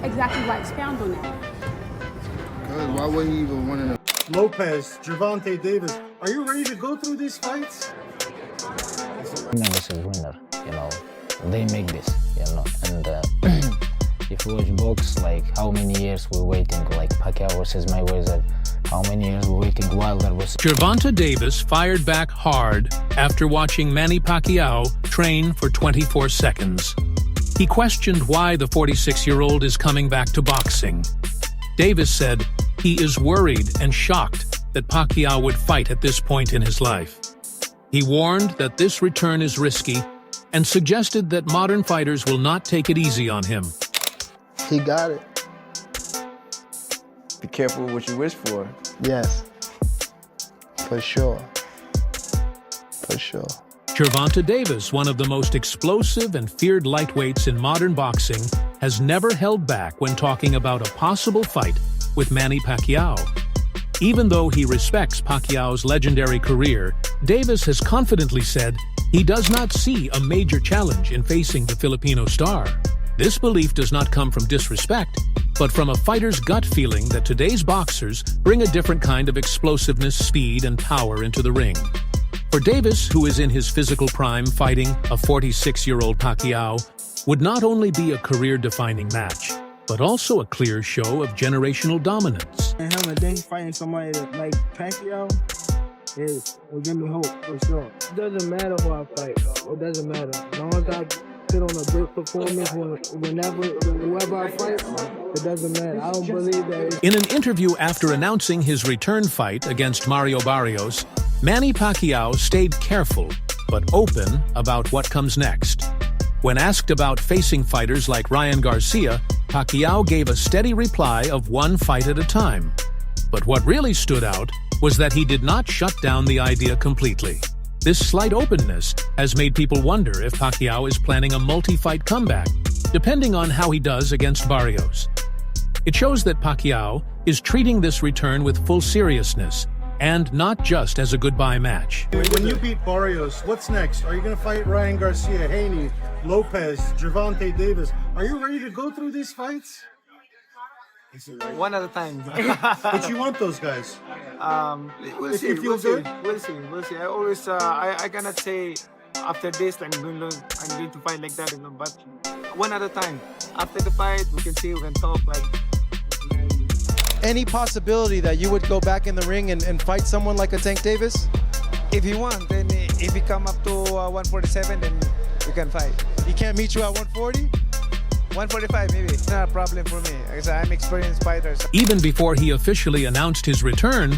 exactly why. Expound on that. Because why would he even want to? Lopez, Gervonta Davis, are you ready to go through these fights? Winner is a winner, you know. They make this, you know. And if you watch box, like how many years we're waiting, like Pacquiao versus Mayweather, how many years we're waiting, Wilder versus... Gervonta Davis fired back hard after watching Manny Pacquiao train for 24 seconds. He questioned why the 46-year-old is coming back to boxing. Davis said he is worried and shocked that Pacquiao would fight at this point in his life. He warned that this return is risky and suggested that modern fighters will not take it easy on him. He got it. Be careful with what you wish for. Yes. For sure. For sure. Gervonta Davis, one of the most explosive and feared lightweights in modern boxing, has never held back when talking about a possible fight with Manny Pacquiao. Even though he respects Pacquiao's legendary career, Davis has confidently said he does not see a major challenge in facing the Filipino star. This belief does not come from disrespect, but from a fighter's gut feeling that today's boxers bring a different kind of explosiveness, speed, and power into the ring. For Davis, who is in his physical prime fighting a 46-year-old Pacquiao, would not only be a career-defining match, but also a clear show of generational dominance. And him and then fighting somebody like Pacquiao will give me hope for sure. It doesn't matter who I fight, though. It doesn't matter. As long as I put on a great performance whoever I fight, it doesn't matter. I don't believe that. In an interview after announcing his return fight against Mario Barrios, Manny Pacquiao stayed careful but open about what comes next. When asked about facing fighters like Ryan Garcia, Pacquiao gave a steady reply of one fight at a time. But what really stood out was that he did not shut down the idea completely. This slight openness has made people wonder if Pacquiao is planning a multi-fight comeback, depending on how he does against Barrios. It shows that Pacquiao is treating this return with full seriousness, and not just as a goodbye match. When you beat Barrios, what's next? Are you going to fight Ryan Garcia, Haney, Lopez, Gervonta Davis? Are you ready to go through these fights? One at a time. But you want those guys? We'll If see. you feel We'll good? see. We'll see. We'll see. I always, I cannot say after this I'm going to fight like that, you know. But one at a time. After the fight, we can see. We can talk like. Any possibility that you would go back in the ring and fight someone like a Tank Davis? If you want, then if you come up to 147, then we can fight. He can't meet you at 140? 145 maybe. It's not a problem for me. Because I'm experienced fighter. So. Even before he officially announced his return,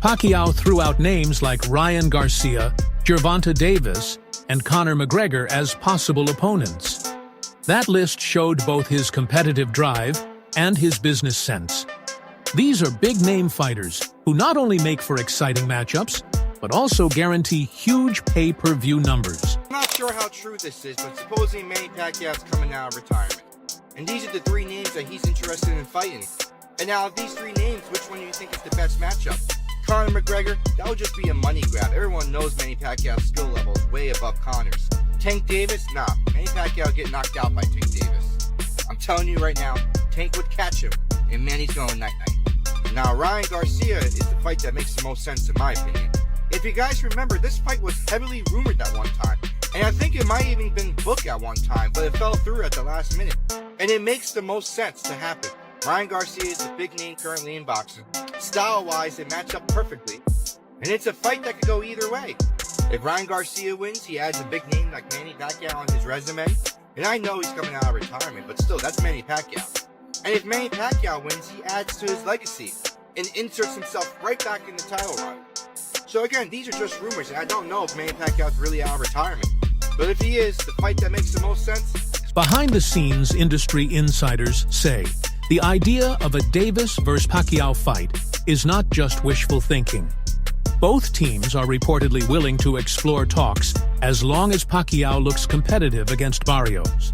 Pacquiao threw out names like Ryan Garcia, Gervonta Davis, and Conor McGregor as possible opponents. That list showed both his competitive drive and his business sense. These are big-name fighters who not only make for exciting matchups, but also guarantee huge pay-per-view numbers. I'm not sure how true this is, but supposedly Manny Pacquiao's coming out of retirement. And these are the three names that he's interested in fighting. And now of these three names, which one do you think is the best matchup? Conor McGregor, that would just be a money grab. Everyone knows Manny Pacquiao's skill level is way above Conor's. Tank Davis? Nah, Manny Pacquiao would get knocked out by Tank Davis. I'm telling you right now, Tank would catch him, and Manny's going night-night. Now, Ryan Garcia is the fight that makes the most sense in my opinion. If you guys remember, this fight was heavily rumored at one time, and I think it might even been booked at one time, but it fell through at the last minute. And it makes the most sense to happen. Ryan Garcia is a big name currently in boxing. Style-wise, they match up perfectly, and it's a fight that could go either way. If Ryan Garcia wins, he adds a big name like Manny Pacquiao on his resume, and I know he's coming out of retirement, but still, that's Manny Pacquiao. And if Manny Pacquiao wins, he adds to his legacy and inserts himself right back in the title run. So again, these are just rumors, and I don't know if Manny Pacquiao's really out of retirement. But if he is, the fight that makes the most sense. Behind-the-scenes industry insiders say the idea of a Davis vs. Pacquiao fight is not just wishful thinking. Both teams are reportedly willing to explore talks as long as Pacquiao looks competitive against Barrios.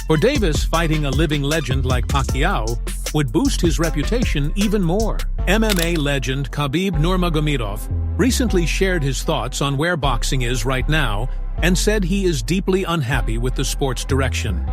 For Davis, fighting a living legend like Pacquiao would boost his reputation even more. MMA legend Khabib Nurmagomedov recently shared his thoughts on where boxing is right now and said he is deeply unhappy with the sport's direction.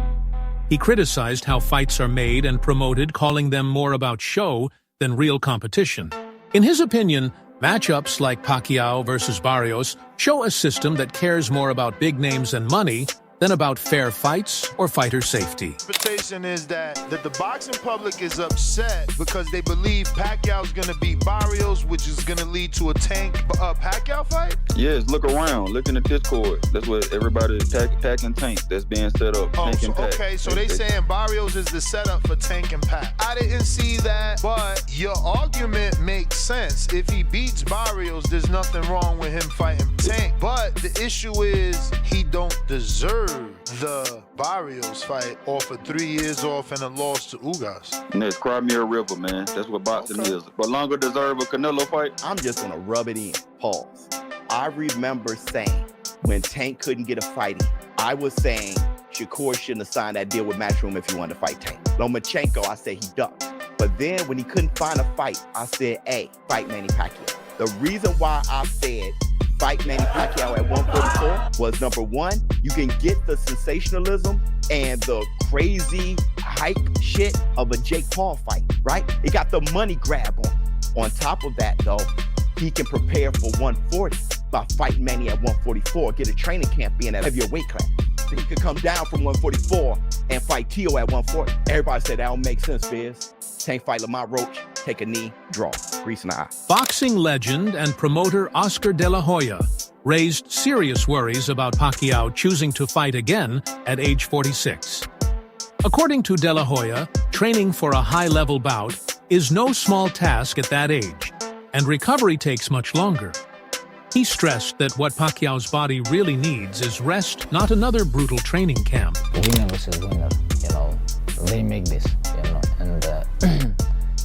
He criticized how fights are made and promoted, calling them more about show than real competition. In his opinion, matchups like Pacquiao versus Barrios show a system that cares more about big names and money than about fair fights or fighter safety. The interpretation is that the boxing public is upset because they believe Pacquiao's gonna beat Barrios, which is gonna lead to a Tank Pacquiao fight? Yes, look around, look in the Discord. That's what everybody Pac and Tank that's being set up. Oh, Tank so, and Pac. okay, so they saying Barrios is the setup for Tank and Pac. I didn't see that, but your argument makes sense. If he beats Barrios, there's nothing wrong with him fighting Tank. But the issue is he don't deserve the Barrios fight off of 3 years off and a loss to Ugas. And that's Cry Me a River, man. That's what boxing is. But longer deserve a Canelo fight. I'm just gonna rub it in. Pause. I remember saying when Tank couldn't get a fight in, I was saying Shakur shouldn't have signed that deal with Matchroom if he wanted to fight Tank. Lomachenko, I said he ducked. But then when he couldn't find a fight, I said, hey, fight Manny Pacquiao. The reason why I said fight Manny Pacquiao at 144 was, number one, you can get the sensationalism and the crazy hype shit of a Jake Paul fight, right? It got the money grab on. On top of that, though, he can prepare for 140 by fighting Manny at 144, get a training camp in at a heavier weight class. So he could come down from 144 and fight Tio at 140. Everybody said that don't make sense, Fizz. Tank fight Lamont Roach, take a knee, draw, grease in the eye. Boxing legend and promoter Oscar De La Hoya raised serious worries about Pacquiao choosing to fight again at age 46. According to De La Hoya, training for a high-level bout is no small task at that age, and recovery takes much longer. He stressed that what Pacquiao's body really needs is rest, not another brutal training camp. Winner versus winner, they make this, and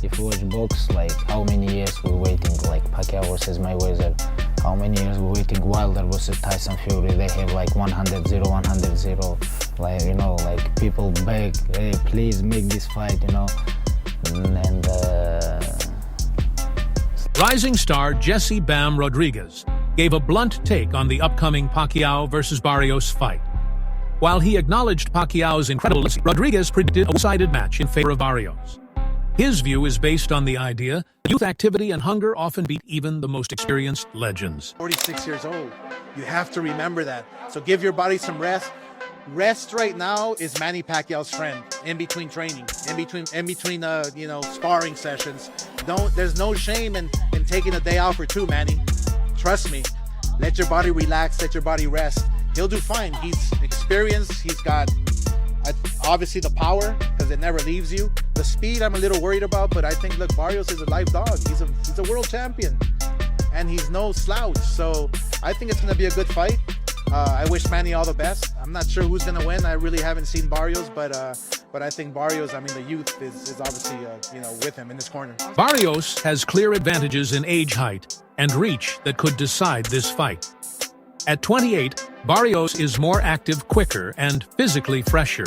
if you watch box, like how many years we're waiting, like Pacquiao versus Mayweather, how many years we're waiting, Wilder versus Tyson Fury, they have like 100-0, 100-0, like people beg, hey, please make this fight, and Rising star Jesse Bam Rodriguez gave a blunt take on the upcoming Pacquiao versus Barrios fight. While he acknowledged Pacquiao's incredible, Rodriguez predicted a one-sided match in favor of Barrios. His view is based on the idea that youth activity and hunger often beat even the most experienced legends. 46 years old. You have to remember that. So give your body some rest. Rest right now is Manny Pacquiao's friend in between training, in between sparring sessions. There's no shame in taking a day off or two, Manny. Trust me. Let your body relax, let your body rest. He'll do fine. He's experienced. He's got obviously the power because it never leaves you. The speed I'm a little worried about, but I think, look, Barrios is a live dog. He's a world champion, and he's no slouch. So I think it's going to be a good fight. I wish Manny all the best. I'm not sure who's going to win. I really haven't seen Barrios, but I think Barrios, the youth is obviously, with him in his corner. Barrios has clear advantages in age, height, and reach that could decide this fight. At 28, Barrios is more active, quicker, and physically fresher.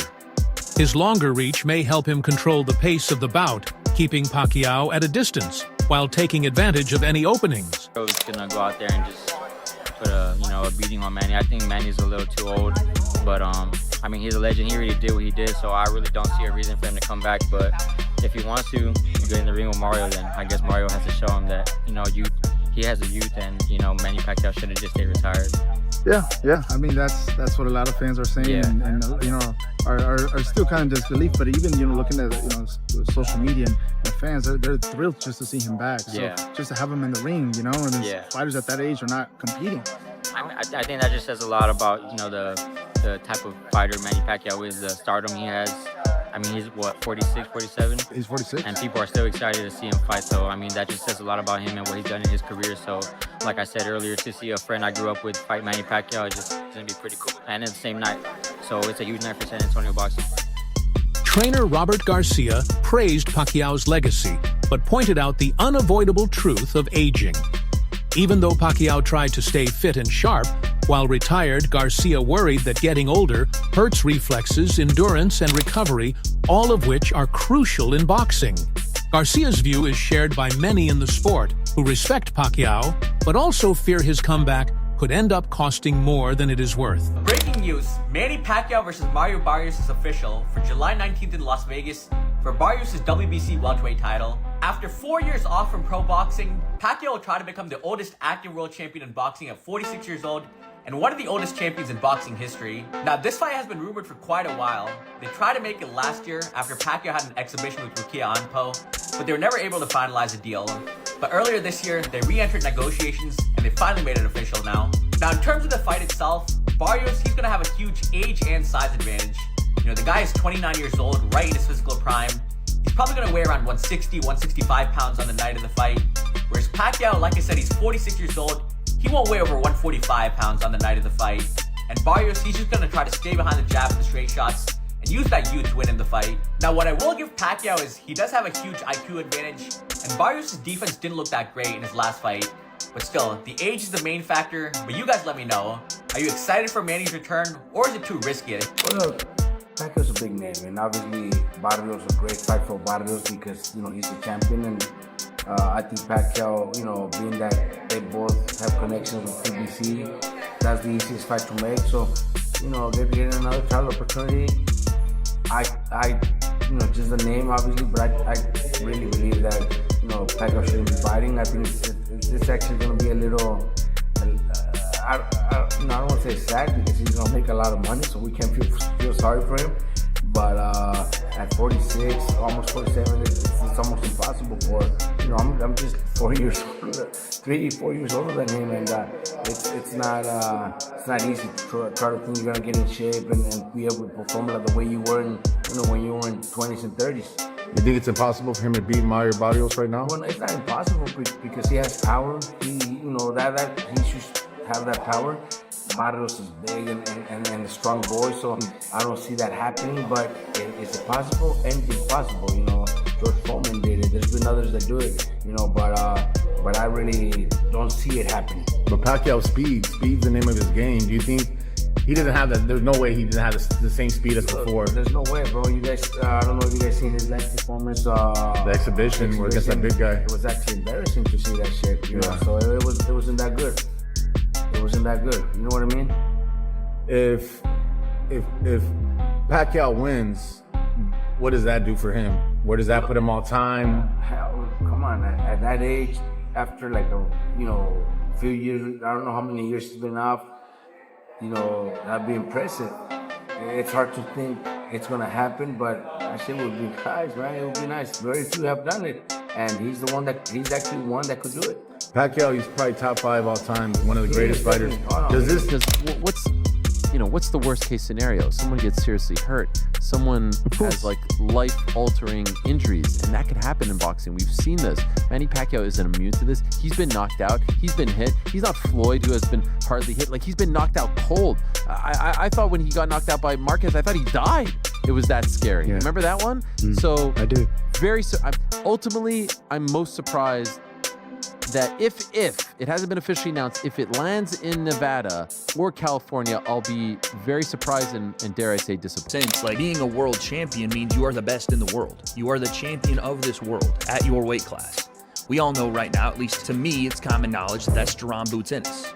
His longer reach may help him control the pace of the bout, keeping Pacquiao at a distance, while taking advantage of any openings. I was gonna go out there and just put a beating on Manny. I think Manny's a little too old, but he's a legend. He already did what he did, so I really don't see a reason for him to come back. But if he wants to get in the ring with Mario, then I guess Mario has to show him that he has a youth, and Manny Pacquiao should have just stayed retired. Yeah. That's what a lot of fans are saying, yeah. and are still kind of disbelief. But even looking at social media and the fans, they're thrilled just to see him back. So just to have him in the ring, and his fighters at that age are not competing. I think that just says a lot about the type of fighter Manny Pacquiao is, the stardom he has. He's 46, 47? He's 46. And people are still excited to see him fight. So, that just says a lot about him and what he's done in his career. So, like I said earlier, to see a friend I grew up with fight Manny Pacquiao is just going to be pretty cool. And it's the same night. So, it's a huge night for San Antonio boxing. Trainer Robert Garcia praised Pacquiao's legacy, but pointed out the unavoidable truth of aging. Even though Pacquiao tried to stay fit and sharp, while retired, Garcia worried that getting older hurts reflexes, endurance, and recovery, all of which are crucial in boxing. Garcia's view is shared by many in the sport who respect Pacquiao, but also fear his comeback could end up costing more than it is worth. Breaking news, Manny Pacquiao versus Mario Barrios is official for July 19th in Las Vegas for Barrios' WBC welterweight title. After 4 years off from pro boxing, Pacquiao will try to become the oldest active world champion in boxing at 46 years old and one of the oldest champions in boxing history. Now, this fight has been rumored for quite a while. They tried to make it last year after Pacquiao had an exhibition with Rukia Anpo, but they were never able to finalize a deal. But earlier this year, they re-entered negotiations and they finally made it official now. Now, in terms of the fight itself, Barrios, he's gonna have a huge age and size advantage. You know, the guy is 29 years old, right in his physical prime. He's probably gonna weigh around 160, 165 pounds on the night of the fight. Whereas Pacquiao, like I said, he's 46 years old. He won't weigh over 145 pounds on the night of the fight. And Barrios, he's just gonna try to stay behind the jab and the straight shots and use that youth to win in the fight. Now, what I will give Pacquiao is he does have a huge IQ advantage, and Barrios' defense didn't look that great in his last fight. But still, the age is the main factor, but you guys let me know. Are you excited for Manny's return, or is it too risky? Well, look, Pacquiao's a big name, and obviously Barrios is a great fight for Barrios because, you know, he's the champion, and I think Pacquiao, you know, being that they both have connections with PBC, that's the easiest fight to make. So, you know, they're getting another title opportunity. You know, just the name, obviously, but I really believe that, you know, Pacquiao shouldn't be fighting. I think it's actually going to be a little, I don't want to say sad because he's going to make a lot of money, so we can't feel sorry for him. But at 46, almost 47, it's almost impossible for, you know, I'm just 4 years older, 3-4 years older than him, and it's not easy to try to think you're gonna get in shape and be able to perform like the way you were in, you know, when you were in 20s and 30s. You think it's impossible for him to beat Mario Barrios right now? Well, it's not impossible because he has power. He should have that power. Barrios is big and a strong boy, so I don't see that happening, but is it possible? Anything's possible, you know. George Foreman did it. There's been others that do it, you know, but I really don't see it happening. But Pacquiao's speed's the name of his game. Do you think he doesn't have that? There's no way he didn't have the same speed as before. There's no way, bro. You guys, I don't know if you guys seen his last performance. The exhibition against that big guy. It was actually embarrassing to see that shit, you know. So it wasn't that good. It wasn't that good. You know what I mean? If Pacquiao wins, what does that do for him? Where does that put him all time? Hell, come on, at that age, after like a few years, I don't know how many years he's been off, you know, that'd be impressive. It's hard to think it's gonna happen, but that shit would be nice, man. It would be nice. Very few have done it, and he's actually one that could do it. Pacquiao, he's probably top 5 all time, one of the greatest fighters. What's the worst case scenario? Someone gets seriously hurt. Someone has like life-altering injuries, and that could happen in boxing. We've seen this. Manny Pacquiao isn't immune to this. He's been knocked out. He's been hit. He's not Floyd, who has been hardly hit. Like, he's been knocked out cold. I thought when he got knocked out by Marquez, I thought he died. It was that scary. Yeah. Remember that one? So I do. Ultimately, I'm most surprised that if it hasn't been officially announced, if it lands in Nevada or California, I'll be very surprised and dare I say disappointed. Like, being a world champion means you are the best in the world. You are the champion of this world at your weight class. We all know right now, at least to me, it's common knowledge that that's Jaron Boots Ennis.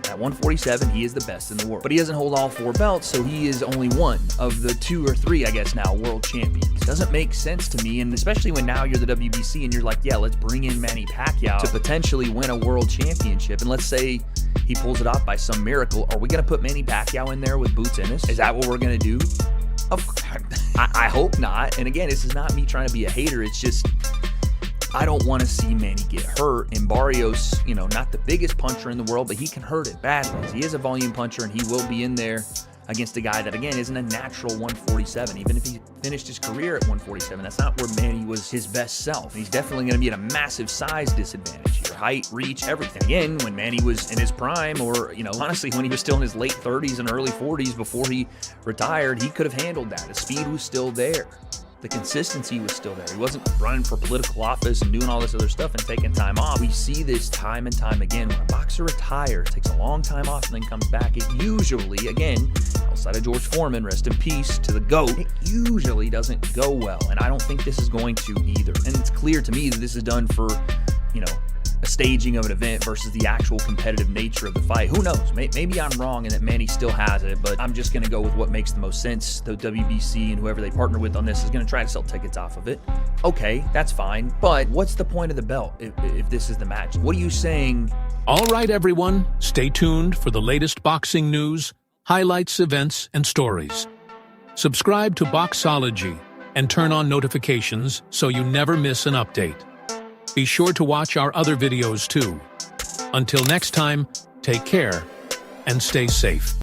At 147, he is the best in the world. But he doesn't hold all 4 belts, so he is only one of the 2 or 3, I guess now, world champions. Doesn't make sense to me, and especially when now you're the WBC and you're like, yeah, let's bring in Manny Pacquiao to potentially win a world championship. And let's say he pulls it off by some miracle. Are we going to put Manny Pacquiao in there with Boots Ennis? Is that what we're going to do? I hope not. And again, this is not me trying to be a hater. It's just, I don't want to see Manny get hurt. And Barrios, not the biggest puncher in the world, but he can hurt it badly. He is a volume puncher, and he will be in there against a guy that, again, isn't a natural 147. Even if he finished his career at 147, that's not where Manny was his best self. And he's definitely going to be at a massive size disadvantage here. Height, reach, everything. Again, when Manny was in his prime, or, honestly, when he was still in his late 30s and early 40s before he retired, he could have handled that. The speed was still there. The consistency was still there. He wasn't running for political office and doing all this other stuff and taking time off. We see this time and time again. When a boxer retires, takes a long time off, and then comes back, it usually, again, outside of George Foreman, rest in peace to the GOAT, it usually doesn't go well. And I don't think this is going to either. And it's clear to me that this is done for, a staging of an event versus the actual competitive nature of the fight. Who knows? Maybe I'm wrong and that Manny still has it, but I'm just going to go with what makes the most sense. The WBC and whoever they partner with on this is going to try to sell tickets off of it. Okay, that's fine, but what's the point of the belt if this is the match? What are you saying? All right, everyone, stay tuned for the latest boxing news, highlights, events, and stories. Subscribe to Boxology and turn on notifications so you never miss an update. Be sure to watch our other videos too. Until next time, take care and stay safe.